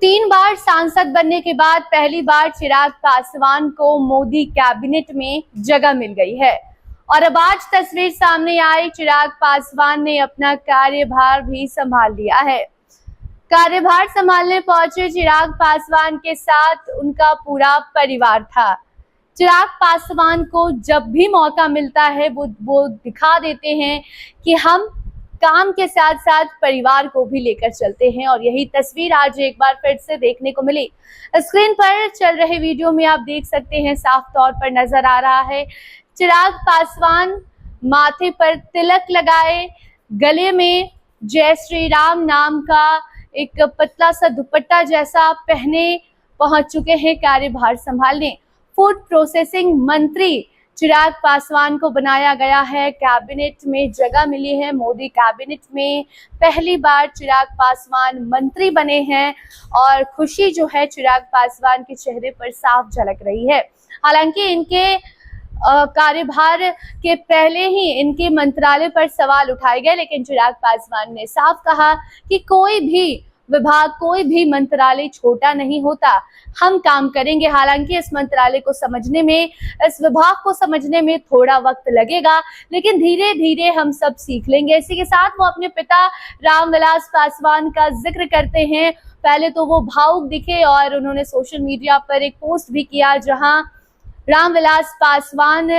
3 बार सांसद बनने के बाद पहली बार चिराग पासवान को मोदी कैबिनेट में जगह मिल गई है और अब आज तस्वीर सामने आई, चिराग पासवान ने अपना कार्यभार भी संभाल लिया है। कार्यभार संभालने पहुंचे चिराग पासवान के साथ उनका पूरा परिवार था। चिराग पासवान को जब भी मौका मिलता है वो दिखा देते हैं कि हम काम के साथ साथ परिवार को भी लेकर चलते हैं और यही तस्वीर आज एक बार फिर से देखने को मिली। स्क्रीन पर चल रहे वीडियो में आप देख सकते हैं, साफ तौर पर नजर आ रहा है चिराग पासवान माथे पर तिलक लगाए, गले में जय श्री राम नाम का एक पतला सा दुपट्टा जैसा पहने पहुंच चुके हैं कार्यभार संभालने। फूड प्रोसेसिंग मंत्री चिराग पासवान को बनाया गया है, कैबिनेट में जगह मिली है। मोदी कैबिनेट में पहली बार चिराग पासवान मंत्री बने हैं और खुशी जो है चिराग पासवान के चेहरे पर साफ झलक रही है। हालांकि इनके कार्यभार के पहले ही इनके मंत्रालय पर सवाल उठाए गए, लेकिन चिराग पासवान ने साफ कहा कि कोई भी विभाग, कोई भी मंत्रालय छोटा नहीं होता, हम काम करेंगे। हालांकि इस मंत्रालय को समझने में, इस विभाग को समझने में थोड़ा वक्त लगेगा, लेकिन धीरे धीरे हम सब सीख लेंगे। इसी के साथ वो अपने पिता रामविलास पासवान का जिक्र करते हैं। पहले तो वो भावुक दिखे और उन्होंने सोशल मीडिया पर एक पोस्ट भी किया जहां रामविलास पासवान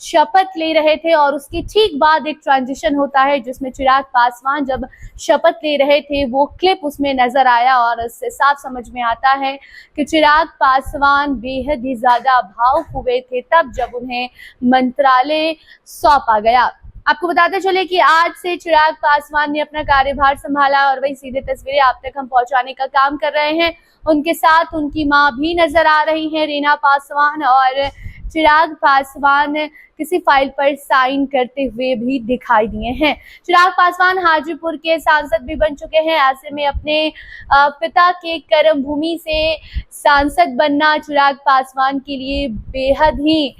शपथ ले रहे थे और उसके ठीक बाद एक ट्रांजिशन होता है जिसमें चिराग पासवान जब शपथ ले रहे थे वो क्लिप उसमें नजर आया और इससे साफ समझ में आता है कि चिराग पासवान बेहद ही ज्यादा भावुक हुए थे तब जब उन्हें मंत्रालय सौंपा गया। आपको बताते चले कि आज से चिराग पासवान ने अपना कार्यभार संभाला और वही सीधे तस्वीरें आप तक हम पहुंचाने का काम कर रहे हैं। उनके साथ उनकी मां भी नजर आ रही हैं, रीना पासवान, और चिराग पासवान किसी फाइल पर साइन करते हुए भी दिखाई दिए हैं। चिराग पासवान हाजीपुर के सांसद भी बन चुके हैं। ऐसे में अपने पिता के कर्म भूमि से सांसद बनना चिराग पासवान के लिए बेहद ही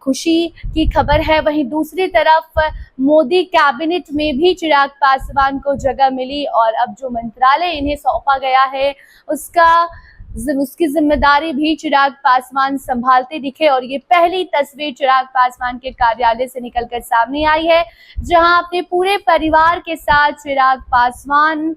खुशी की खबर है। वहीं दूसरी तरफ मोदी कैबिनेट में भी चिराग पासवान को जगह मिली और अब जो मंत्रालय इन्हें सौंपा गया है उसकी जिम्मेदारी भी चिराग पासवान संभालते दिखे और ये पहली तस्वीर चिराग पासवान के कार्यालय से निकलकर सामने आई है जहां अपने पूरे परिवार के साथ चिराग पासवान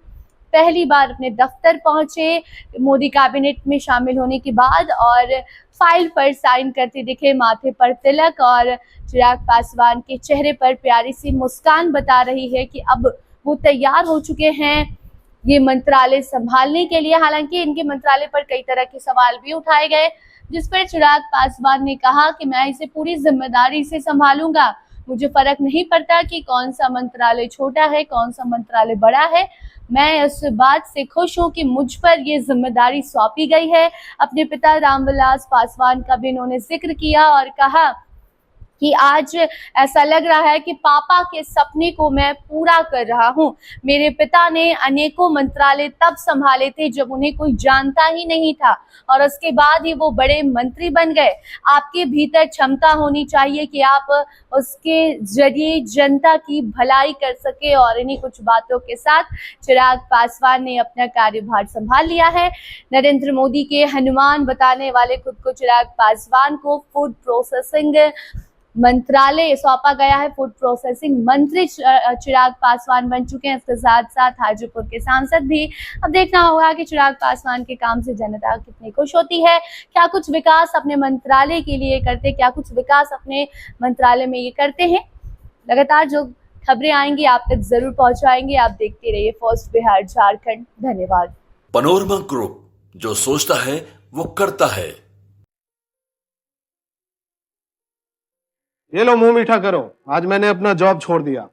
पहली बार अपने दफ्तर पहुंचे मोदी कैबिनेट में शामिल होने के बाद और फाइल पर साइन करते दिखे। माथे पर तिलक और चिराग पासवान के चेहरे पर प्यारी सी मुस्कान बता रही है कि अब वो तैयार हो चुके हैं ये मंत्रालय संभालने के लिए। हालांकि इनके मंत्रालय पर कई तरह के सवाल भी उठाए गए जिस पर चिराग पासवान ने कहा कि मैं इसे पूरी जिम्मेदारी से संभालूंगा, मुझे फर्क नहीं पड़ता कि कौन सा मंत्रालय छोटा है, कौन सा मंत्रालय बड़ा है, मैं इस बात से खुश हूं कि मुझ पर ये जिम्मेदारी सौंपी गई है। अपने पिता रामविलास पासवान का भी इन्होंने जिक्र किया और कहा कि आज ऐसा लग रहा है कि पापा के सपने को मैं पूरा कर रहा हूं। मेरे पिता ने अनेकों मंत्रालय तब संभाले थे जब उन्हें कोई जानता ही नहीं था और उसके बाद ही वो बड़े मंत्री बन गए। आपके भीतर क्षमता होनी चाहिए कि आप उसके जरिए जनता की भलाई कर सके और इन्हीं कुछ बातों के साथ चिराग पासवान ने अपना कार्यभार संभाल लिया है। नरेंद्र मोदी के हनुमान बताने वाले खुद को चिराग पासवान को फूड प्रोसेसिंग मंत्रालय सौंपा गया है। फूड प्रोसेसिंग मंत्री चिराग पासवान बन चुके हैं। इसके साथ साथ हाजीपुर के सांसद भी। अब देखना होगा कि चिराग पासवान के काम से जनता कितनी खुश होती है, क्या कुछ विकास अपने मंत्रालय के लिए करते, क्या कुछ विकास अपने मंत्रालय में ये करते हैं। लगातार जो खबरें आएंगी आप तक जरूर पहुंचाएंगे। आप देखते रहिए फर्स्ट बिहार झारखंड। धन्यवाद। पैनोरमा ग्रुप, जो सोचता है वो करता है। ये लो मुंह मीठा करो, आज मैंने अपना जॉब छोड़ दिया,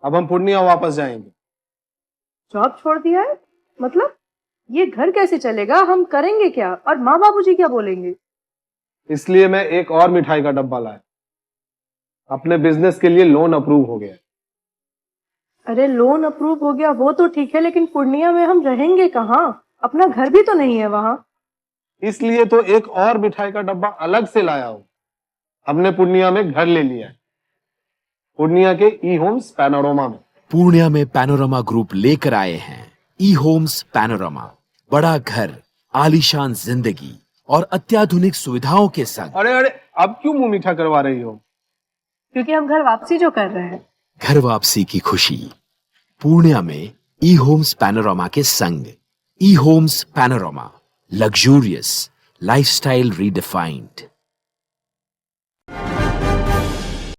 अब हम पूर्णिया वापस जाएंगे। जॉब छोड़ दिया है? मतलब ये घर कैसे चलेगा, हम करेंगे क्या और माँ बाबूजी क्या बोलेंगे? इसलिए मैं एक और मिठाई का डब्बा लाया, अपने बिजनेस के लिए लोन अप्रूव हो गया। अरे लोन अप्रूव हो गया वो तो ठीक है, लेकिन पूर्णिया में हम रहेंगे कहाँ? अपना घर भी तो नहीं है वहाँ। इसलिए तो एक और मिठाई का डब्बा अलग से लाया हूँ। हमने पूर्णिया में घर ले लिया है, पूर्णिया के ई होम्स पैनोरमा में। पूर्णिया में पैनोरमा ग्रुप लेकर आए हैं ई होम्स पैनोरमा, बड़ा घर, आलीशान जिंदगी और अत्याधुनिक सुविधाओं के संग अरे अरे, अब क्यों मुंह मीठा करवा रही हो? क्योंकि हम घर वापसी जो कर रहे हैं। घर वापसी की खुशी पूर्णिया में ई होम्स पैनोरामा के संग। ई homes panorama, luxurious lifestyle redefined.